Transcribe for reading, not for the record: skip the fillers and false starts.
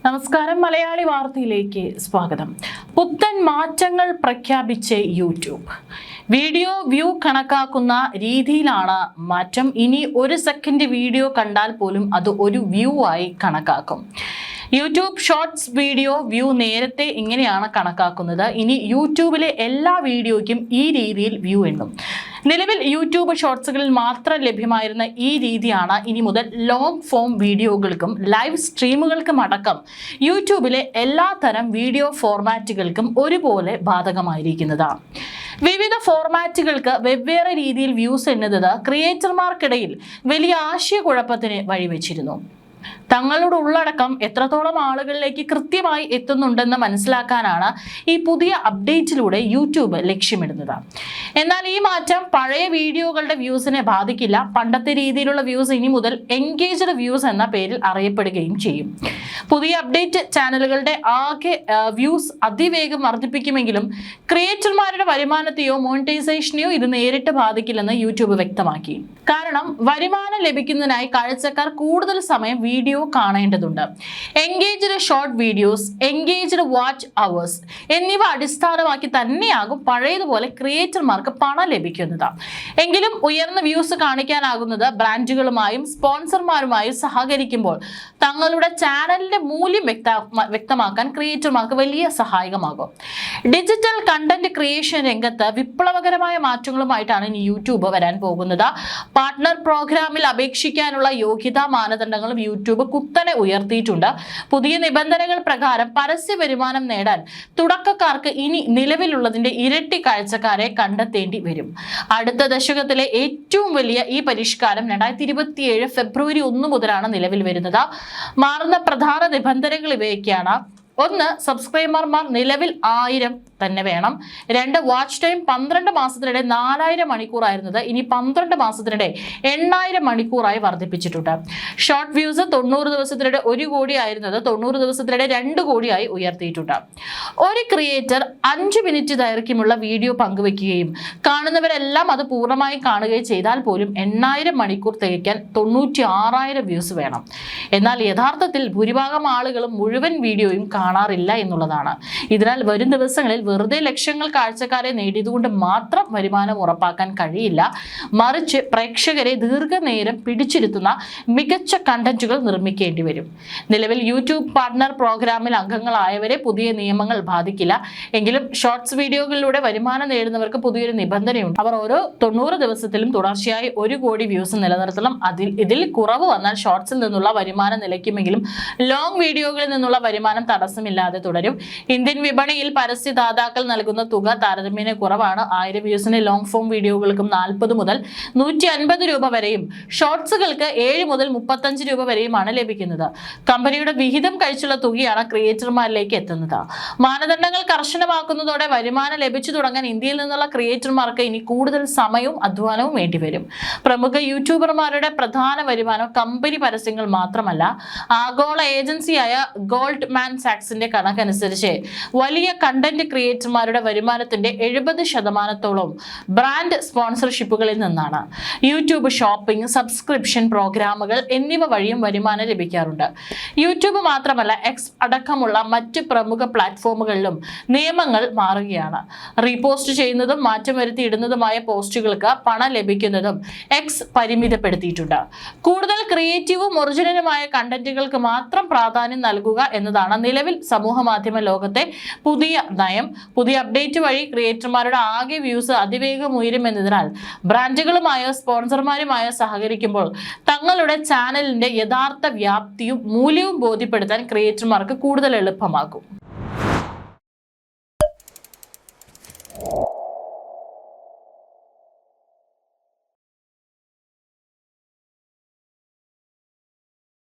നമസ്കാരം, മലയാളി വാർത്തയിലേക്ക് സ്വാഗതം. പുത്തൻ മാറ്റങ്ങൾ പ്രഖ്യാപിച്ച് യൂട്യൂബ്. വീഡിയോ വ്യൂ കണക്കാക്കുന്ന രീതിയിലാണ് മാറ്റം. ഇനി 1 സെക്കൻഡ് വീഡിയോ കണ്ടാൽ പോലും അത് ഒരു വ്യൂ ആയി കണക്കാക്കും. യൂട്യൂബ് ഷോർട്സ് വീഡിയോ വ്യൂ നേരത്തെ ഇങ്ങനെയാണ് കണക്കാക്കുന്നത്. ഇനി യൂട്യൂബിലെ എല്ലാ വീഡിയോയ്ക്കും ഈ രീതിയിൽ വ്യൂ എണ്ണും. നിലവിൽ യൂട്യൂബ് ഷോർട്സുകളിൽ മാത്രം ലഭ്യമായിരുന്ന ഈ രീതിയാണ് ഇനി മുതൽ ലോങ് ഫോം വീഡിയോകൾക്കും ലൈവ് സ്ട്രീമുകൾക്കും അടക്കം യൂട്യൂബിലെ എല്ലാ തരം വീഡിയോ ഫോർമാറ്റുകൾക്കും ഒരുപോലെ ബാധകമായിരിക്കുന്നത്. വിവിധ ഫോർമാറ്റുകൾക്ക് വെവ്വേറെ രീതിയിൽ വ്യൂസ് എണ്ണുന്നത് ക്രിയേറ്റർമാർക്കിടയിൽ വലിയ ആശയക്കുഴപ്പത്തിന് വഴിവെച്ചിരുന്നു. തങ്ങളുടെ ഉള്ളടക്കം എത്രത്തോളം ആളുകളിലേക്ക് കൃത്യമായി എത്തുന്നുണ്ടെന്ന് മനസ്സിലാക്കാനാണ് ഈ പുതിയ അപ്ഡേറ്റിലൂടെ യൂട്യൂബ് ലക്ഷ്യമിടുന്നത്. എന്നാൽ ഈ മാറ്റം പഴയ വീഡിയോകളുടെ വ്യൂസിനെ ബാധിക്കില്ല. പണ്ടത്തെ രീതിയിലുള്ള വ്യൂസ് ഇനി മുതൽ എൻഗേജ്ഡ് വ്യൂസ് എന്ന പേരിൽ അറിയപ്പെടുകയും ചെയ്യും. പുതിയ അപ്ഡേറ്റ് ചാനലുകളുടെ ആകെ വ്യൂസ് അതിവേഗം വർദ്ധിപ്പിക്കുമെങ്കിലും ക്രിയേറ്റർമാരുടെ വരുമാനത്തെയോ മോണിറ്റൈസേഷനെയോ ഇത് നേരിട്ട് ബാധിക്കില്ലെന്ന് യൂട്യൂബ് വ്യക്തമാക്കി. കാരണം വരുമാനം ലഭിക്കുന്നതിനായി കാഴ്ചക്കാർ കൂടുതൽ സമയം വീഡിയോ കാണേണ്ടതുണ്ട്. Engaged short videos, engaged watch hours എന്നിവ അടിസ്ഥാനമാക്കി തന്നെയാകും പഴയതുപോലെ ക്രിയേറ്റർമാർക്ക് പണം ലഭിക്കുന്നത്. എങ്കിലും ഉയർന്ന വ്യൂസ് കാണിക്കാനാകുന്നത് ബ്രാൻഡുകളുമായും സ്പോൺസർമാരുമായും സഹകരിക്കുമ്പോൾ തങ്ങളുടെ ചാനലിന്റെ മൂല്യം വ്യക്തമാക്കാൻ ക്രിയേറ്റർമാർക്ക് വലിയ സഹായകമാകും. ഡിജിറ്റൽ കണ്ടന്റ് ക്രിയേഷൻ രംഗത്ത് വിപ്ലവകരമായ മാറ്റങ്ങളുമായിട്ടാണ് ഇനി യൂട്യൂബ് വരാൻ പോകുന്നത്. പാർട്ട്ണർ പ്രോഗ്രാമിൽ അപേക്ഷിക്കാനുള്ള യോഗ്യതാ മാനദണ്ഡങ്ങളും യൂട്യൂബ് കുത്തനെ ഉയർത്തിയിട്ടുണ്ട്. പുതിയ നിബന്ധനകൾ പ്രകാരം പരസ്യ വരുമാനം നേടാൻ തുടക്കക്കാർക്ക് ഇനി നിലവിലുള്ളതിന്റെ ഇരട്ടി കാഴ്ചക്കാരെ കണ്ടെത്തേണ്ടി വരും. അടുത്ത ദശകത്തിലെ ഏറ്റവും വലിയ ഈ പരിഷ്കാരം 2027 ഫെബ്രുവരി 1 മുതലാണ് നിലവിൽ വരുന്നത്. മാറുന്ന പ്രധാന നിബന്ധനകൾ ഇവയൊക്കെയാണ്. 1. സബ്സ്ക്രൈബർമാർ നിലവിൽ 1000 തന്നെ വേണം. 2. വാച്ച് ടൈം 12 മാസത്തിനിടെ 4000 മണിക്കൂറായിരുന്നത് ഇനി 12 മാസത്തിനിടെ 8000 മണിക്കൂറായി വർദ്ധിപ്പിച്ചിട്ടുണ്ട്. ഷോർട്ട് വ്യൂസ് 90 ദിവസത്തിനിടെ 1 കോടി ആയിരുന്നത് 90 ദിവസത്തിനിടെ 2 കോടിയായി ഉയർത്തിയിട്ടുണ്ട്. ഒരു ക്രിയേറ്റർ 5 മിനിറ്റ് ദൈർഘ്യമുള്ള വീഡിയോ പങ്കുവെക്കുകയും കാണുന്നവരെല്ലാം അത് പൂർണ്ണമായി കാണുകയും ചെയ്താൽ പോലും 8000 മണിക്കൂർ തികയ്ക്കാൻ 96000 വ്യൂസ് വേണം. എന്നാൽ യഥാർത്ഥത്തിൽ ഭൂരിഭാഗം ആളുകളും മുഴുവൻ വീഡിയോയും കാണാറില്ല എന്നുള്ളതാണ്. ഇതിനാൽ വരും ദിവസങ്ങളിൽ വെറുതെ ലക്ഷങ്ങൾ കാഴ്ചക്കാരെ നേടിയതുകൊണ്ട് മാത്രം വരുമാനം ഉറപ്പാക്കാൻ കഴിയില്ല. മറിച്ച് പ്രേക്ഷകരെ ദീർഘനേരം പിടിച്ചിരുത്തുന്ന മികച്ച കണ്ടന്റുകൾ നിർമ്മിക്കേണ്ടി വരും. നിലവിൽ യൂട്യൂബ് പാർട്ട്ണർ പ്രോഗ്രാമിൽ അംഗങ്ങളായവരെ പുതിയ നിയമങ്ങൾ ബാധിക്കില്ല. എങ്കിലും ഷോർട്സ് വീഡിയോകളിലൂടെ വരുമാനം നേടുന്നവർക്ക് പുതിയൊരു നിബന്ധനയുണ്ട്. അവർ ഓരോ 90 ദിവസത്തിലും തുടർച്ചയായി 1 കോടി വ്യൂസ് നിലനിർത്തണം. ഇതിൽ കുറവ് വന്നാൽ ഷോർട്സിൽ നിന്നുള്ള വരുമാനം നിലയ്ക്കുമെങ്കിലും ലോങ് വീഡിയോകളിൽ നിന്നുള്ള വരുമാനം തടസ്സമില്ലാതെ തുടരും. ഇന്ത്യൻ വിപണിയിൽ പരസ്യ ദാതാക്കൾ നൽകുന്ന തുക താരതമ്യേന കുറവാണ്. 1000 വ്യൂസിന് ലോങ് ഫോം വീഡിയോകൾക്കും 40 മുതൽ 150 രൂപ വരെയും ഷോർട്സുകൾക്ക് 7 മുതൽ 35 രൂപ വരെയുമാണ് ലഭിക്കുന്നത്. കമ്പനിയുടെ വിഹിതം കഴിച്ചുള്ള തുകയാണ് ക്രിയേറ്റർമാരിലേക്ക് എത്തുന്നത്. മാനദണ്ഡങ്ങൾ കർശനമാക്കുന്നതോടെ വരുമാനം ലഭിച്ചു തുടങ്ങാൻ ഇന്ത്യയിൽ നിന്നുള്ള ക്രിയേറ്റർമാർക്ക് ഇനി കൂടുതൽ സമയവും അധ്വാനവും വേണ്ടിവരും. പ്രമുഖ യൂട്യൂബർമാരുടെ പ്രധാന വരുമാനം കമ്പനി പരസ്യങ്ങൾ മാത്രമല്ല. ആഗോള ഏജൻസിയായ ഗോൾഡ്മാൻ സാക്സിന്റെ കണക്കനുസരിച്ച് വലിയ കണ്ടന്റ് ക്രിയേറ്റർമാരുടെ വരുമാനത്തിന്റെ 70% ബ്രാൻഡ് സ്പോൺസർഷിപ്പുകളിൽ നിന്നാണ്. യൂട്യൂബ് ഷോപ്പിംഗ്, സബ്സ്ക്രിപ്ഷൻ പ്രോഗ്രാമുകൾ എന്നിവ വഴിയും വരുമാനം ലഭിക്കാറുണ്ട്. യൂട്യൂബ് മാത്രമല്ല, എക്സ് അടക്കമുള്ള മറ്റ് പ്രമുഖ പ്ലാറ്റ്ഫോമുകളിലും നിയമങ്ങൾ മാറുകയാണ്. റീപോസ്റ്റ് ചെയ്യുന്നതും മാറ്റം വരുത്തി ഇടുന്നതുമായ പോസ്റ്റുകൾക്ക് പണം ലഭിക്കുന്നതും എക്സ് പരിമിതപ്പെടുത്തിയിട്ടുണ്ട്. കൂടുതൽ ക്രിയേറ്റീവും ഒറിജിനലുമായ കണ്ടന്റുകൾക്ക് മാത്രം പ്രാധാന്യം നൽകുക എന്നതാണ് നിലവിൽ സമൂഹ മാധ്യമ ലോകത്തെ പുതിയ നയം. പുതിയ അപ്ഡേറ്റ് വഴി ക്രിയേറ്റർമാരുടെ ആകെ വ്യൂസ് അതിവേഗം ഉയരുമെന്നതിനാൽ ബ്രാൻഡുകളുമായോ സ്പോൺസർമാരുമായോ സഹകരിക്കുമ്പോൾ തങ്ങളുടെ ചാനലിന്റെ യഥാർത്ഥ വ്യാപ്തിയും മൂല്യവും ബോധ്യപ്പെടുത്താൻ ക്രിയേറ്റർമാർക്ക് കൂടുതൽ എളുപ്പമാകും.